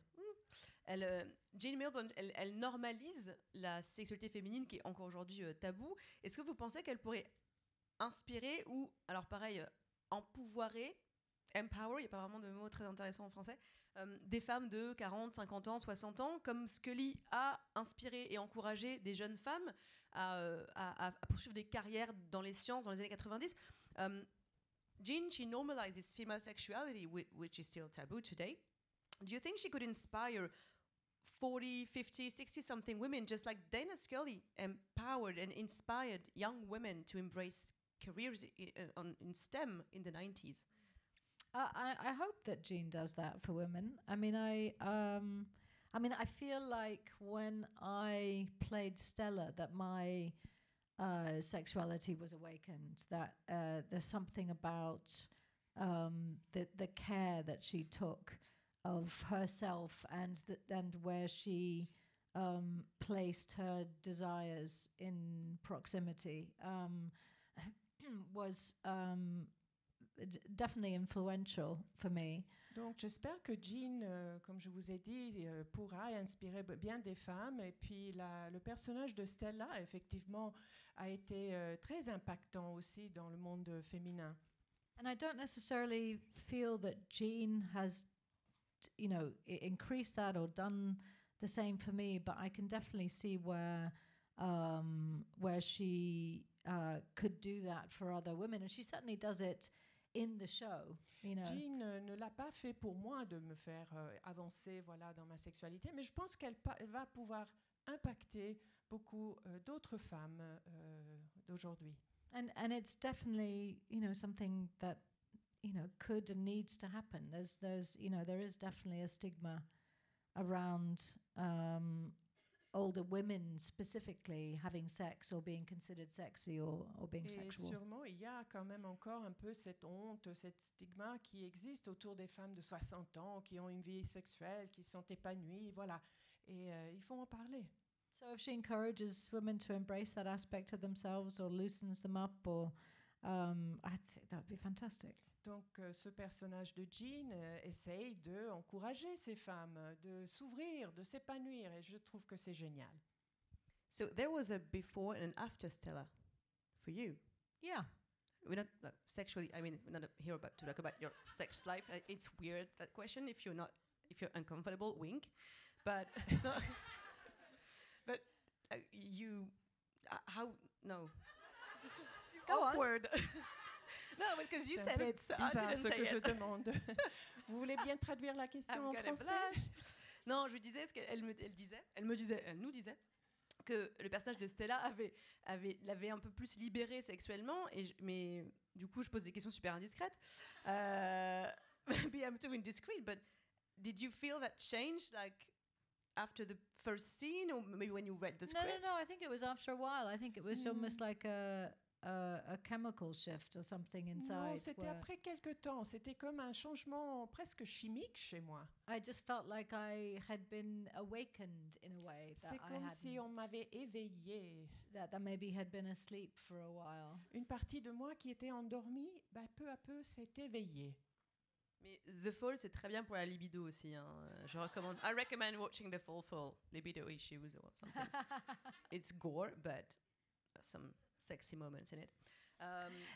Jean Milburn, elle normalise la sexualité féminine qui est encore aujourd'hui tabou. Est-ce que vous pensez qu'elle pourrait inspirer ou, alors pareil, empouvoirer, empower, il n'y a pas vraiment de mot très intéressant en français, des femmes de 40, 50 ans, 60 ans, comme Scully a inspiré et encouragé des jeunes femmes à poursuivre des carrières dans les sciences dans les années 90. Jean, she normalizes female sexuality, which is still taboo today. Do you think she could inspire 40, 50, 60-something women, just like Dana Scully empowered and inspired young women to embrace careers in STEM in the 90s? I hope that Jean does that for women. I mean, I feel like when I played Stella, that my sexuality was awakened. That there's something about the care that she took of herself and where she placed her desires in proximity. was definitely influential for me. Donc j'espère que Jean, comme je vous ai dit, pourra inspirer bien des femmes. Et puis le personnage de Stella, effectivement, a été très impactant aussi dans le monde féminin. And I don't necessarily feel that Jean has, increased that or done the same for me, but I can definitely see where she could do that for other women, and she certainly does it in the show. Jean ne l'a pas fait pour moi de me faire avancer, dans ma sexualité, mais je pense qu'elle va pouvoir impacter beaucoup d'autres femmes d'aujourd'hui. And it's definitely something that could and needs to happen. There is definitely a stigma around older women specifically having sex or being considered sexy or being sexual. Et sûrement, il y a quand même encore un peu cette honte, cette stigma qui existe autour des femmes de 60 ans qui ont une vie sexuelle, qui sont épanouies, voilà. Et il faut en parler. So if she encourages women to embrace that aspect of themselves or loosens them up, or I think that would be fantastic. Donc, ce personnage de Jean essaye d'encourager ces femmes, de s'ouvrir, de s'épanouir, et je trouve que c'est génial. So there was a before and an after Stella for you. Yeah. We're not sexually. I mean, we're not here to talk about your sex life. It's weird, that question. If you're uncomfortable, wink. But no, but you, how? No, this is Go awkward. No, because you said it. So I bizarre didn't ce say que je it. demande. Vous voulez bien traduire la question en français? Non, je lui disais ce qu'elle nous disait que le personnage de Stella l'avait un peu plus libérée sexuellement, mais du coup, je pose des questions super indiscrètes. Maybe I'm too indiscreet, but did you feel that change, like after the first scene, or maybe when you read the script? No. I think it was after a while. I think it was almost like a chemical shift or something inside. Non, c'était après quelque temps. C'était comme un changement presque chimique chez moi. I just felt like I had been awakened in a way that C'est comme si on m'avait éveillée. That maybe had been asleep for a while. Une partie de moi qui était endormie, peu à peu s'est éveillée. Mais The Fall, c'est très bien pour la libido aussi. Hein. Je recommande. I recommend watching The Fall for libido issues or something. It's gore, but some sexy moments in it.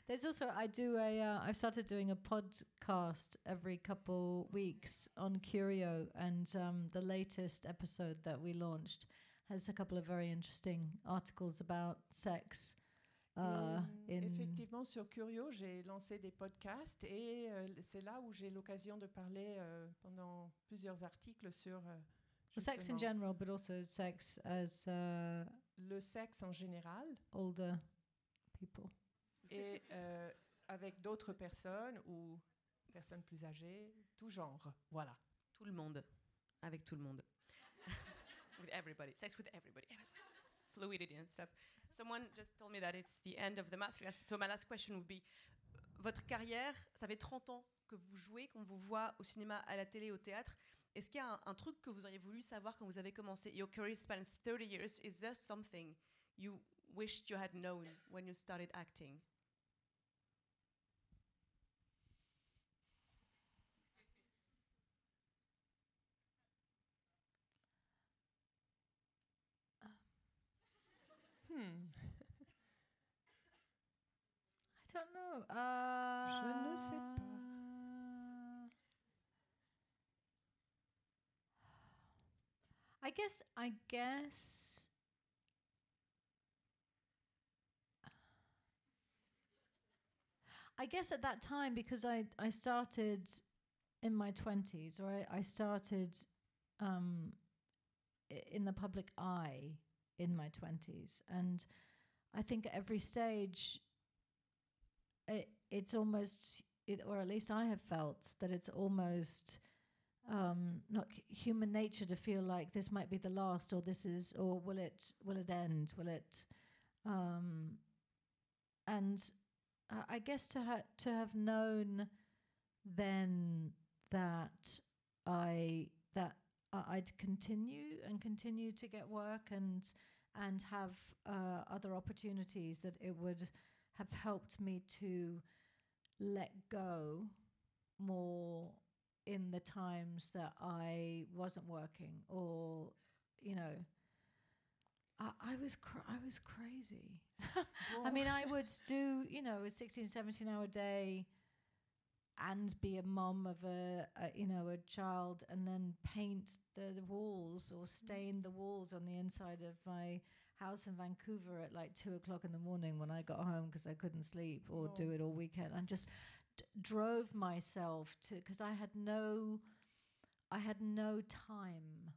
There's also I've started doing a podcast every couple weeks on Curio, and the latest episode that we launched has a couple of very interesting articles about sex. Effectivement, sur Curio, j'ai lancé des podcasts et c'est là où j'ai l'occasion de parler pendant plusieurs articles sur sex in general, but also sex as le sexe en général, older people, et avec d'autres personnes ou personnes plus âgées, tout genre, voilà. Tout le monde, avec tout le monde. With everybody, sex with everybody. Fluidity and stuff. Someone just told me that it's the end of the masterclass. So my last question would be, votre carrière, ça fait 30 ans que vous jouez, qu'on vous voit au cinéma, à la télé, au théâtre. Est-ce qu'il y a un truc que vous auriez voulu savoir quand vous avez commencé? Your career spans 30 years. Is there something you wished you had known when you started acting? I don't know. Je ne sais pas. I guess at that time, because I started in my 20s, or I started in the public eye in my 20s, and I think at every stage it's almost, or at least I have felt that it's almost not human nature to feel like this might be the last, or this is, or will it end, will it and I guess to have known then that I'd continue to get work and have other opportunities, that it would have helped me to let go more in the times that I wasn't working, or, you know, I was crazy. I mean, I would do, you know, a 16, 17-hour day and be a mom of a child, and then paint the walls or stain the walls on the inside of my house in Vancouver at like 2 o'clock in the morning when I got home because I couldn't sleep, or do it all weekend, and just drove myself to, because I had no time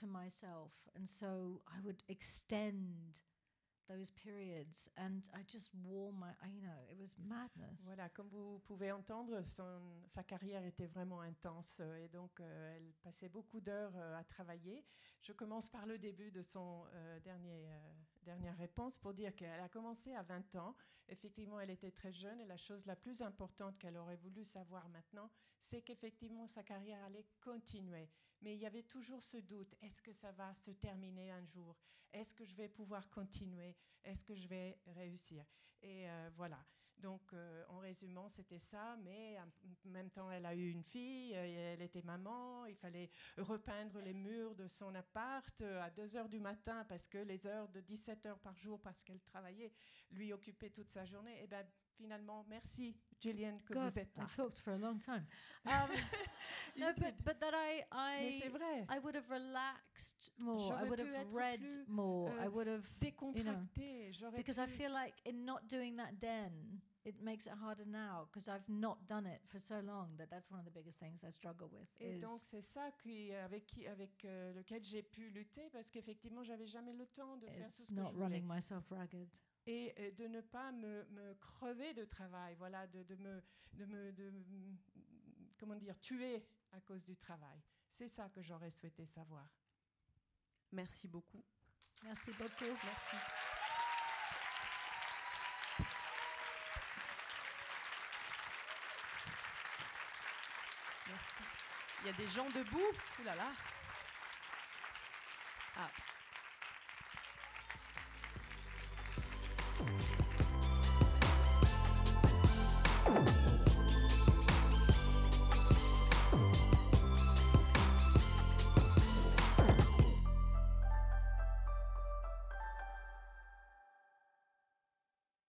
to myself, and so I would extend those periods, and I just wore it was madness. Voilà, comme vous pouvez entendre, sa carrière était vraiment intense, et donc elle passait beaucoup d'heures à travailler. Je commence par le début de son dernière réponse pour dire qu'elle a commencé à 20 ans. Effectivement, elle était très jeune, et la chose la plus importante qu'elle aurait voulu savoir maintenant, c'est qu'effectivement sa carrière allait continuer. Mais il y avait toujours ce doute, est-ce que ça va se terminer un jour? Est-ce que je vais pouvoir continuer? Est-ce que je vais réussir? Et voilà. Donc, en résumant, c'était ça, mais en même temps, elle a eu une fille, elle était maman, il fallait repeindre les murs de son appart à 2 heures du matin, parce que les heures de 17 heures par jour, parce qu'elle travaillait, lui occupaient toute sa journée. Et bien, finalement, merci, Gillian, que vous êtes là. I talked for a long time. No, but that Mais c'est vrai. I would have relaxed more. J'aurais I would pu have être read plus, more. I would have, décontractée. Because I feel like in not doing that then, it makes it harder now, because I've not done it for so long that's one of the biggest things I struggle with. Et donc c'est ça avec lequel j'ai pu lutter, parce qu'effectivement j'avais jamais le temps de faire tout ce que je voulais. Running myself ragged. Et de ne pas me crever de travail, voilà, de me comment dire, tuer à cause du travail. C'est ça que j'aurais souhaité savoir. Merci beaucoup. Merci beaucoup. Merci. Merci. Il y a des gens debout. Ouh là là. Ah.